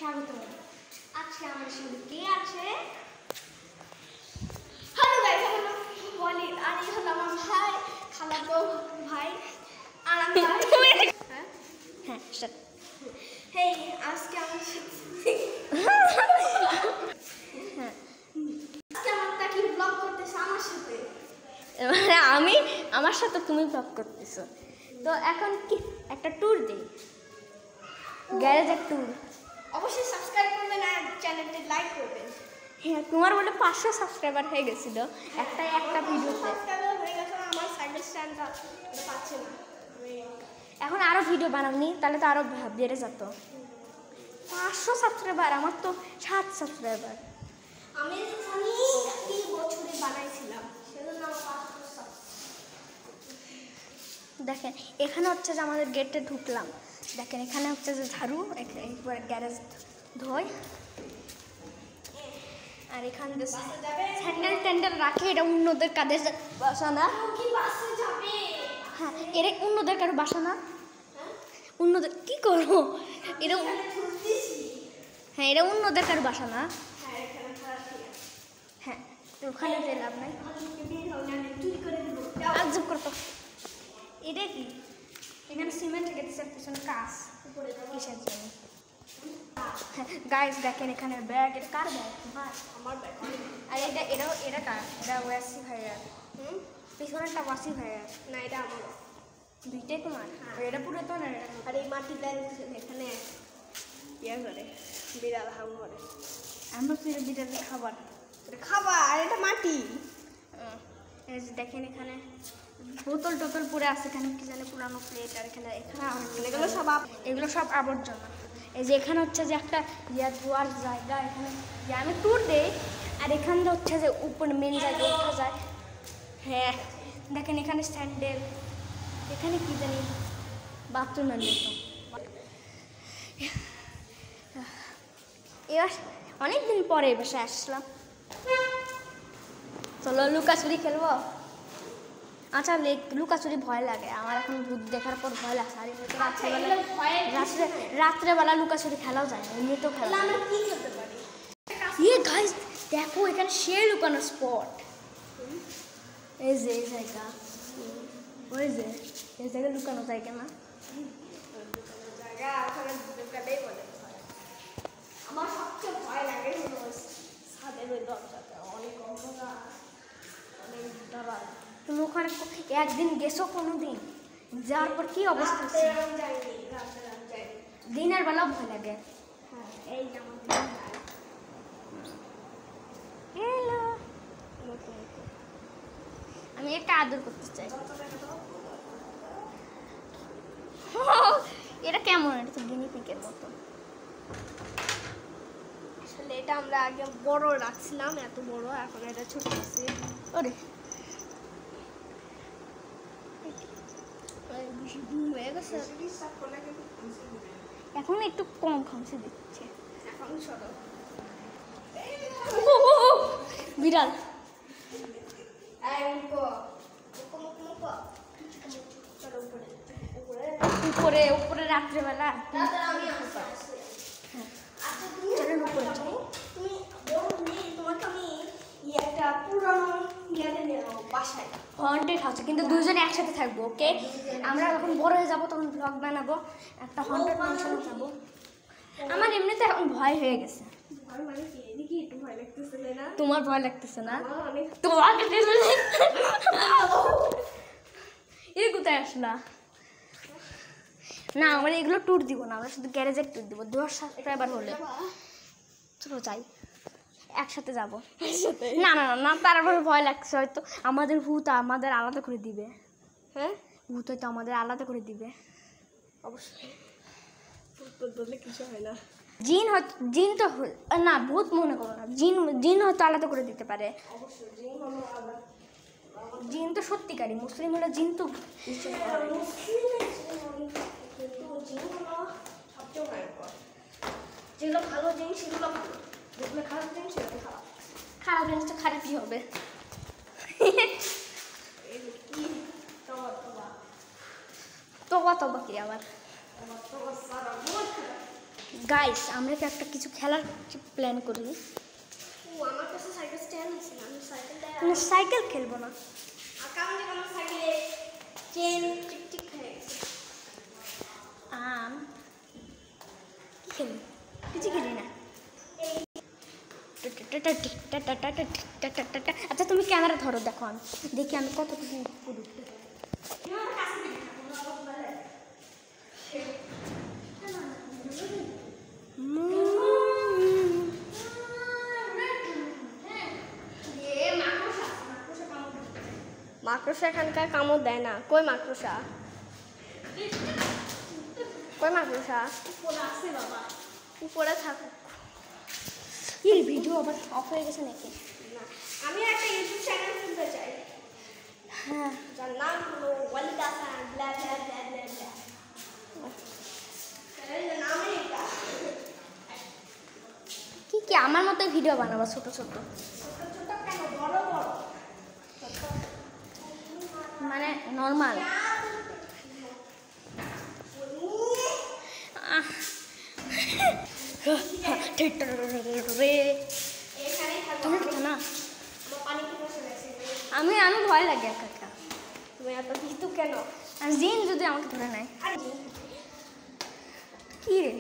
স্বাগত। আজকে আমার সাথে কে আছে? হ্যালো গাইস, আমার নাম ওয়ালিদ আর এই হলো আমার ভাই, খালাতো ভাই আর আমি। হ্যাঁ স্টার্ট। হেই, আজকে আমার সাথে আজকে আমরা কি ব্লগ করতেছ আমার সাথে? আমি আমার সাথে তুমি ব্লগ করতেছো। তো এখন কি একটা ট্যুর দিই, গ্যারেজের ট্যুর। অবশ্যই সাবস্ক্রাইব করবেন আর চ্যানেলটি লাইক করবেন। হ্যাঁ, তোমার বলে 500 সাবস্ক্রাইবার হয়ে গেছিল একটা ভিডিওতে। সাবস্ক্রাইবার হয়ে গেছে, আমার সাইকেল স্ট্যান্ডটা পাচ্ছে না। এখন আরও ভিডিও বানাবনি, তাহলে তো আরও বেড়ে যেত। 500 সাবস্ক্রাইবার, আমার তো 7 সাবস্ক্রাইবার। আমি অনেক বছরে বানাইছিলাম, সেজন্য আমার 500 দেখেন এখানে হচ্ছে যে আমাদের গেটে ঢুকলাম, দেখেন এখানে হচ্ছে যে ঝাড়ু, একবার গ্যারেজ ধোয়। আর এখানে স্যান্ডেল ট্যান্ডেল রাখে, এটা অন্যদের কাদের বাসা না। হ্যাঁ, এর অন্যদের কারো বাসা না, অন্যদের কী করবো, এটা হ্যাঁ এটা অন্যদের কারো বাসা না। হ্যাঁ, তো ওখানে যে লাভ নাই, আজব করতো। এটা কি এখানে সিমেন্ট রেখেছে, পিছনে কাজ কিসের জন্য? হ্যাঁ গাইস দেখেন এখানে ব্যাগ, এটা কার ব্যাগ? আমার ব্যাগ। আর এটা কার? এটা ওয়াসি ভাইয়ার। পিছনেরটা ওয়াসি ভাইয়ার না, এটা আমার। দুইটাই তোমার? এটা পুরো তো না। আর এই মাটিটা এখানে ইয়ে করে বিড়াল হাম করে। আমরা তো এটা বিড়ালের খাবার খাবার, আর এটা মাটি। এই যে দেখেন এখানে বোতল টোতল পরে আছে, এখানে কি জানে পুরানো প্লেট। আর এখানে এগুলো সব আবর্জনা। এই যে এখানে হচ্ছে যে একটা ধোয়ার জায়গা, এখানে আমি ট্যুর দেই। আর এখানে হচ্ছে যে উপরে মেন জায়গায় ওঠা যায়। হ্যাঁ দেখেন এখানে স্যান্ডেল, এখানে কি জানি বাথরুমের মতো। এবার অনেকদিন পরে এই বাসায় আসলাম, চলো লুকাচুরি খেলবো। আচ্ছা লুকাচুরি ভয় লাগে আমার, এখন ভূত দেখার পর ভয় লাগছে। আর এমনি তো রাত্রেবেলা লুকাচুরি খেলাও যায় না, এমনি তো খেলা। আমরা কি খেলতে পারি? ইয়ে গাইস দেখো এখানে সে লুকানো স্পট। এই যে এই জায়গা, ওই যে এই জায়গায় লুকানো জায়গা না? জায়গা ওখানে ঢুকাতেই বলে। আমার সবচেয়ে ভয় লাগে হলো ছাদের ওই দরজাটা, অনেক অন্ধকার, অনেক দাঁড়ায়। তুমি ওখানে একদিন গেছো কোনো দিন? যাওয়ার পর কি অবস্থা? দিনের বেলাও ভয় লাগে। হ্যাঁ, এই যেমন হ্যালো, আমি একটা আদর করতে চাই। এটা কেমন? এটা তো গিনি পিকের মতো। আসলে এটা আমরা আগে বড় রাখছিলাম, এত বড়, এখন এটা ছোট আছে। ওরে হয়ে গেছে, এখন একটু কম খামসে দিচ্ছে। এখন ছোট বিড়াল উপরে উপরে রাত্রেবেলা হন্টেড হাউসে, কিন্তু দুজনে একসাথে থাকবো। ওকে, আমরা যখন বড় হয়ে যাবো তখন ব্লগ বানাবো, একটা হন্টেড ম্যানশনে যাবো। আমার এমনিতে এখন ভয় হয়ে গেছে। তোমার ভয় লাগতেছে না? তোমার এই কোথায় আসলা? না আমরা এগুলো ট্যুর দিব না, আমরা শুধু গ্যারেজের ট্যুর দিব। 10 সাবস্ক্রাইবার হলে চলো যাই, একসাথে যাবো। না না না, তারপরে ভয় লাগছে, হয়তো আমাদের ভূত আমাদের আলাদা করে দিবে। হ্যাঁ, ভূত হয়তো আমাদের আলাদা করে দিবে। অবশ্যই বললে কিছু হয় না। জিন হয়তো, জিন তো না, ভূত মনে করো না, জিন হয়তো আলাদা করে দিতে পারে। জিন তো সত্যিকারই, মুসলিম হলে জিন তো যেগুলো ভালো জিনিস সেগুলো ভালো, যেগুলো খারাপ জিনিস সেগুলো খারাপ। খারাপ জিনিস তো খারাপই হবে। তোবা তোবা কি আবার? গাইস আমরা কি একটা কিছু খেলার প্ল্যান করি? আমার কাছে সাইকেল স্ট্যান্ড আছে না, আমি সাইকেলটা না সাইকেল খেলবো না। কারণ আমার সাইকেলে চেন টিকটিক হয়ে গেছে। কি খেলি? কিছু খেলি না। আচ্ছা তুমি ক্যামেরা ধরো, দেখো আমি দেখি আমি কতটুকু পুরো। মাকড়সা এখানকার কামড় দেয় না। কই মাকড়সা? কই মাকড়সা? উপরে থাকুক। এই ভিডিও আবার অফ হয়ে গেছে নাকি? না, আমি একটা ইউটিউব চ্যানেল খুলতে চাই। হ্যাঁ, যার নাম হলো ওয়ালিদ হাসান ব্লা ব্লা ব্লা ব্লা ব্লা। চ্যানেলের নামই এটা। কি কি আমার মতো ভিডিও বানাবো ছোট ছোট, ছোট ছোট কেন, বড় বড়? মানে নর্মাল। এখানেই থাকো। না আমার পানি খেতে চলে আসে। আমি আমি ভয় লাগে একা একা। তুমি এত ভীতু কেন? আর জিন যদি আমাকে ধরে নেয় আর কি রে?